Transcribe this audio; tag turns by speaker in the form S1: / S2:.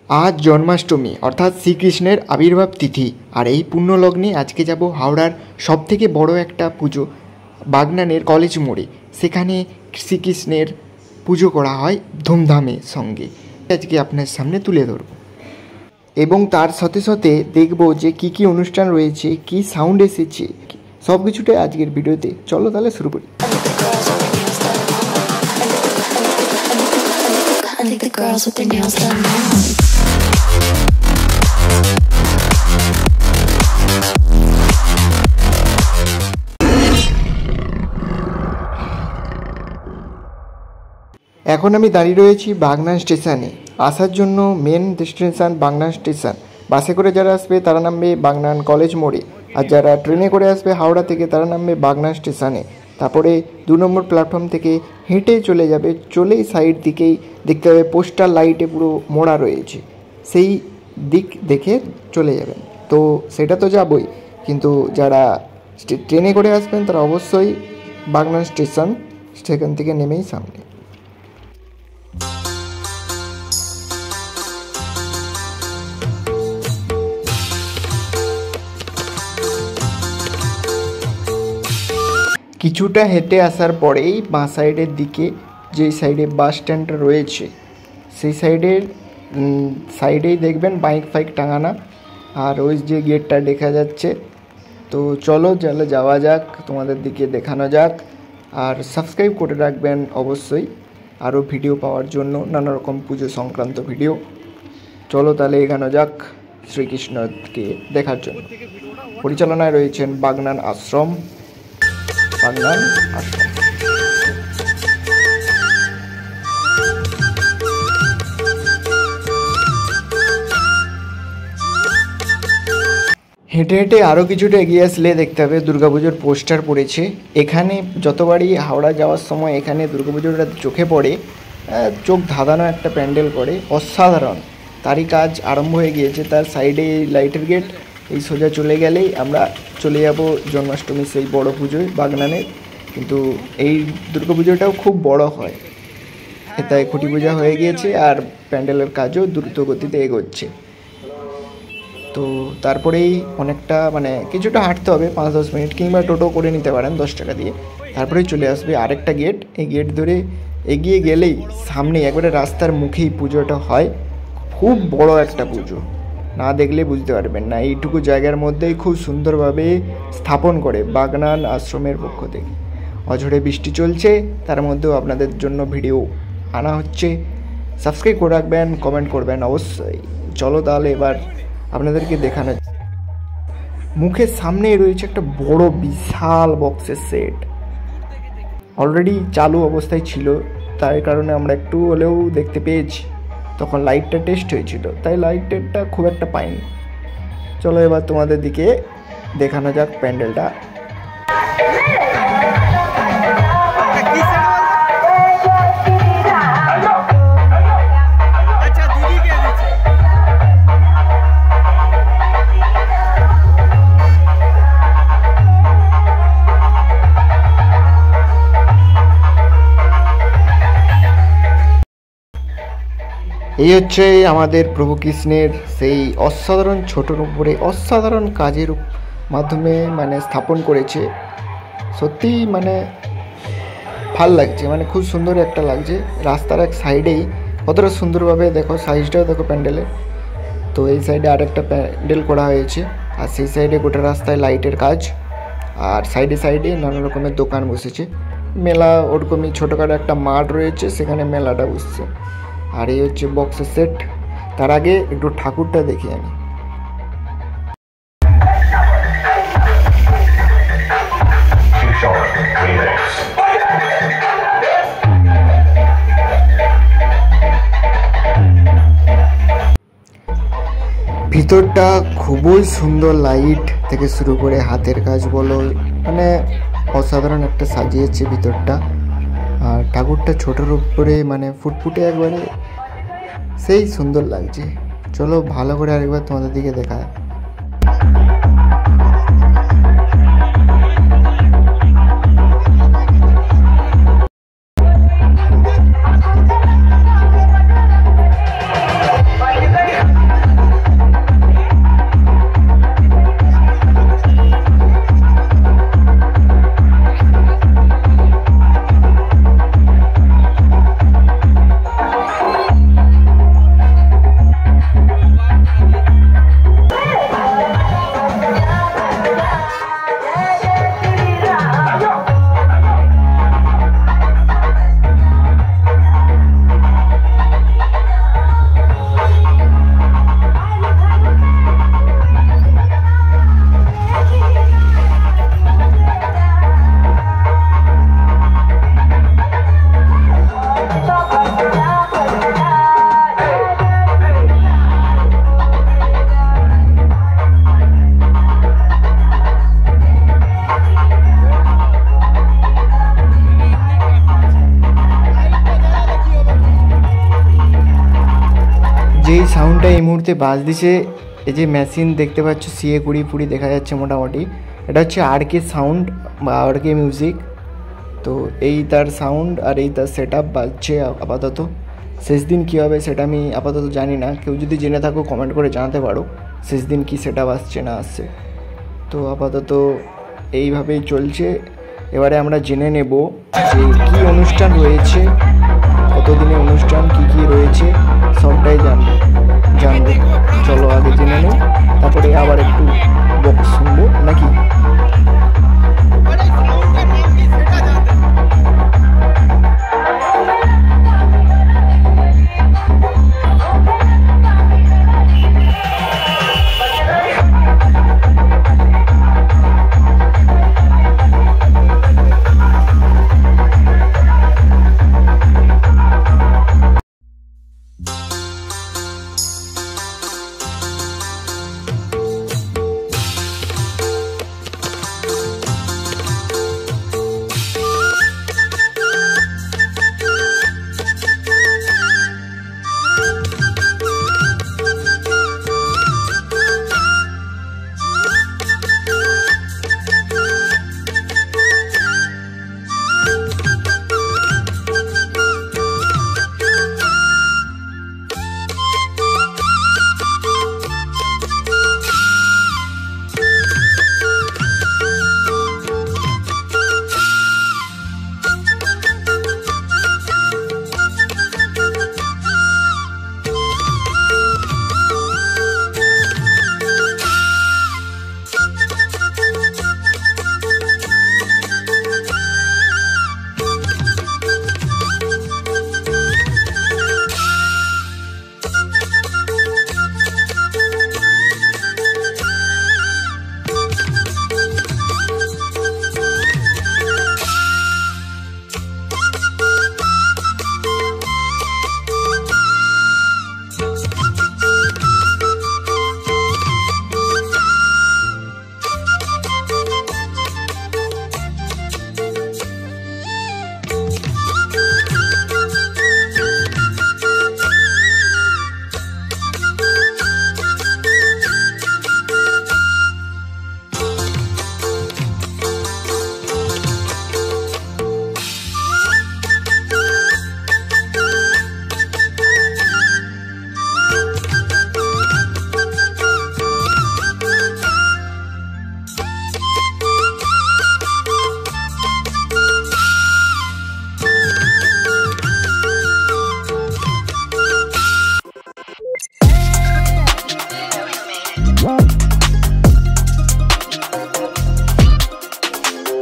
S1: আজ জন্মাষ্টমী অর্থাৎ শ্রীকৃষ্ণের আবির্ভাব তিথি। আর এই পুণ্যলগ্নে আজকে যাব হাওড়ার সবথেকে বড় একটা পুজো, বাগনানের কলেজ মোড়ে। সেখানে শ্রীকৃষ্ণের পুজো করা হয় ধুমধামের সঙ্গে। আজকে আপনার সামনে তুলে ধরব এবং তার সাথে সাথে দেখব যে কি কি অনুষ্ঠান রয়েছে, কি সাউন্ড এসেছে, সব কিছুটাই আজকের ভিডিওতে। চলো তাহলে শুরু করি। এখন আমি দাঁড়িয়ে রয়েছি বাগনান স্টেশনে। আসার জন্য মেন ডেস্টিনেশন বাগনান স্টেশন। বাসে করে যারা আসবে তারা নামবে বাগনান কলেজ মোড়ে, আর যারা ট্রেনে করে আসবে হাওড়া থেকে তারা নামবে বাগনান স্টেশনে। তারপরে 2 নম্বর প্ল্যাটফর্ম থেকে হেঁটে চলে যাবে, চলেই সাইড দিকেই দেখতে হবে পোস্টার লাইটে পুরো মোড়া রয়েছে, সেই দিক দেখে চলে যাবেন। তো সেটা তো যাবই, কিন্তু যারা ট্রেনে করে আসবেন তারা অবশ্যই বাগনান স্টেশন, সেখান থেকে নেমেই সামনে। কিছুটা হেঁটে আসার পরেই বাঁ সাইডের দিকে যে সাইডে বাস স্ট্যান্ডটা রয়েছে সেই সাইডেই দেখবেন বাইক ফাইক টাঙানা, আর ওই যে গেটটা দেখা যাচ্ছে। তো চলো যাওয়া যাক, তোমাদের দিকে দেখানো যাক। আর সাবস্ক্রাইব করে রাখবেন অবশ্যই আরও ভিডিও পাওয়ার জন্য, নানা রকম পুজো সংক্রান্ত ভিডিও। চলো তাহলে এগানো যাক শ্রীকৃষ্ণকে দেখার জন্য। পরিচালনায় রয়েছেন বাগনান আশ্রম। হেঁটে হেঁটে আরও কিছুটা এগিয়ে আসলে দেখতে হবে দুর্গাপুজোর পোস্টার পড়েছে এখানে। যতবারই হাওড়া যাওয়ার সময় এখানে দুর্গাপুজোটা চোখে পড়ে, চোখ ধাঁধানো একটা প্যান্ডেল করে, অসাধারণ। তারই কাজ আরম্ভ হয়ে গিয়েছে। তার সাইডে লাইটের গেট, এই সোজা চলে গেলেই আমরা চলে যাব জন্মাষ্টমীর সেই বড় পুজোয় বাগনানের। কিন্তু এই দুর্গাপুজোটাও খুব বড় হয়, তাই খুঁটি পূজা হয়ে গিয়েছে আর প্যান্ডেলের কাজও দ্রুত গতিতে এগোচ্ছে। তো তারপরেই অনেকটা কিছুটা হাঁটতে হবে, 5-10 মিনিট, কিংবা টোটো করে নিতে পারেন 10 টাকা দিয়ে। তারপরেই চলে আসবে আরেকটা গেট। এই গেট ধরে এগিয়ে গেলেই সামনেই একবারে রাস্তার মুখেই পুজোটা হয়। খুব বড় একটা পুজো, না দেখলে বুঝতে পারবেন না। এইটুকু জায়গার মধ্যেই খুব সুন্দরভাবে স্থাপন করে বাগনান আশ্রমের পক্ষ থেকে। অঝরে বৃষ্টি চলছে, তার মধ্যেও আপনাদের জন্য ভিডিও আনা হচ্ছে। সাবস্ক্রাইব করে রাখবেন, কমেন্ট করবেন অবশ্যই। চলো তাহলে এবার আপনাদেরকে দেখানো। মুখের সামনেই রয়েছে একটা বড় বিশাল বক্সের সেট, অলরেডি চালু অবস্থায় ছিল, তাই কারণে আমরা একটু হলেও দেখতে পেয়েছি। তখন লাইটটা টেস্ট হয়েছিল, তাই লাইটটা খুব একটা পাইনি। চলো এবার তোমাদের দিকে দেখানো যাক প্যান্ডেলটা। এই হচ্ছে আমাদের প্রভু কৃষ্ণের সেই অসাধারণ ছোটোর উপরে অসাধারণ কাজের মাধ্যমে স্থাপন করেছে। সত্যি ভাল লাগছে, খুব সুন্দর একটা লাগছে। রাস্তার এক সাইডেই কতটা সুন্দরভাবে দেখো, সাইজটাও দেখো প্যান্ডেলের। তো এই সাইডে আরেকটা প্যান্ডেল করা হয়েছে, আর সেই সাইডে গোটা রাস্তায় লাইটের কাজ, আর সাইডে সাইডে নানা রকমের দোকান বসেছে। মেলা ওরকমই ছোটোখাটো একটা মাঠ রয়েছে, সেখানে মেলাটা বসছে। আর এই হচ্ছে বক্সের সেট। তার আগে একটু ঠাকুরটা দেখে আনি। ভিতরটা খুবই সুন্দর, লাইট থেকে শুরু করে হাতের কাজ বলো, অসাধারণ একটা সাজিয়েছে ভিতরটা। আর ঠাকুরটা ছোটোর উপরে ফুটফুটে একবারে সেই সুন্দর লাগছে। চলো ভালো করে আরেকবার তোমাদের দিকে দেখা। সাউন্ডটা এই মুহূর্তে বাজ দিছে। এই যে মেশিন দেখতে পাচ্ছ সিএ 20 দেখা যাচ্ছে মোটামুটি, এটা হচ্ছে RK সাউন্ড বা RK মিউজিক। তো এই তার সাউন্ড আর এই তার সেট আপ বাজছে আপাতত। শেষ দিন কী হবে সেটা আমি আপাতত জানি না, কেউ যদি জেনে থাকো কমেন্ট করে জানাতে পারো শেষ দিন কী সেট আপ আসছে না আসছে। তো আপাতত এইভাবেই চলছে। এবারে আমরা জেনে নেব যে কী অনুষ্ঠান রয়েছে, কতদিনে অনুষ্ঠান, কী কী রয়েছে সবটাই জানবো।